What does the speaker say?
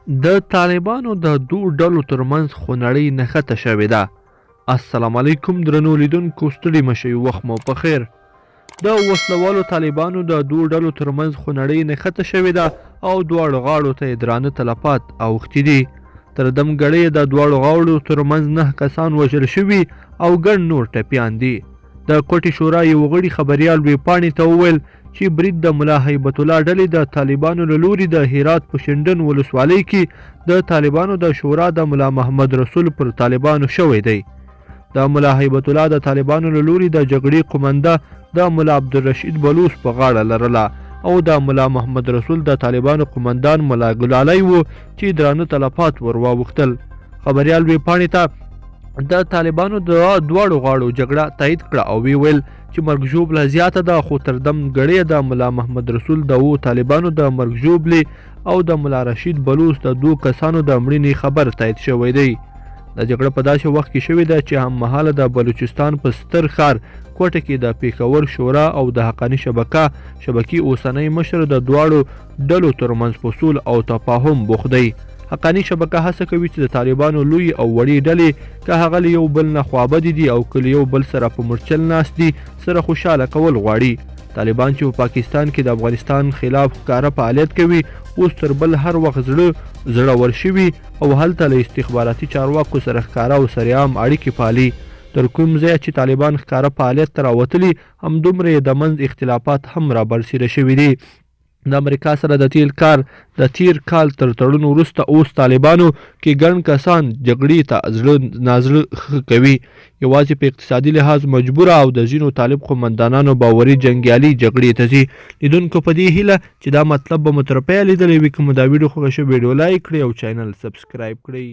د طالبانو د دوو ډلو ترمنځ خونړۍ نښته شوې ده. السلام علیکم درنو لیدونکو، ستړي مه شئ، وخت مو په خیر. د وسلوالو طالبانو د دوو ډلو ترمنځ خونړۍ نښته شوې ده او دواړو غاړو ته یې درانه تلفات اوښتي دي. تر دمګړۍ د دواړو غاړو ترمنځ 9 کسان وژل شوي او ګڼ نور ټپیان دي. د کوټې شورا یو غړي خبریال ویبپاڼې ته وویل چې برید د ملا هیبت الله ډلې د طالبانو له لوري د هرات په شینډن ولسوالۍ کې د طالبانو د شورا د ملا محمد رسول پر طالبانو شوی دی. د ملا هیبت الله د طالبانو له لوري د جګړې قومنده د ملا عبدالرشید بلوچ په غاړه لرله او د ملا محمد رسول د طالبانو قومندان ملا ګلالی و چې درانه تلفات ور واوښتل. خبریال ویبپاڼې ته د طالبانو د دواړو غاړو جګړه تایید کړه او وی ویل چې مرګ ژوبله زیاته ده، خو تر دمګړۍ د ملا محمد رسول د طالبانو د مرګ ژوبلې او د ملا رشید بلوچ د 2 کسانو د مړینې خبر تایید شوی دی. د جګړه په داسې وخت کې شوې ده چې هم مهاله د بلوچستان په ستر ښار کوټه کې د پیښور شورا او د حقاني شبکې اوسنی مشر د دواړو ډلو ترمنځ فصول او تفاهم بوخت دی. حقاني شبکه هڅه کوي چې د طالبانو لوی او وړې ډلې که هغه له یو بل نه خوابدي دي او که له یو بل سره په مورچل ناست دي سره خوشحاله کول غواړي. طالبان چې په پاکستان کې د افغانستان خلاف ښکاره فعالیت کوي اوس تر بل هر وخت زړور شوي او هلته له استخباراتي چارواکو سره ښکاره او سرعام اړیکې پالي. تر کوم ځایه چې طالبان ښکاره فعالیت ته راوتلي همدومره یې د منځ اختلافات هم رابرسېره شوي دي. د امریکا سره د تیر کال تر تړون وروسته اوس طالبانو کې ګڼ کسان جګړې ته زړه نازړه کوي. یوازې په اقتصادي لحاظ مجبوره او د ځینو طالب قومندانانو باوري جنګیالي جګړې ته ځي. لیدونکو په دې هیله چې دا مطلب به مو تر پایه لیدلی وي. که مو دا ویډیو خوښه شوې ویډیو لایک کړئ او چینل سبسکرایب کړئ.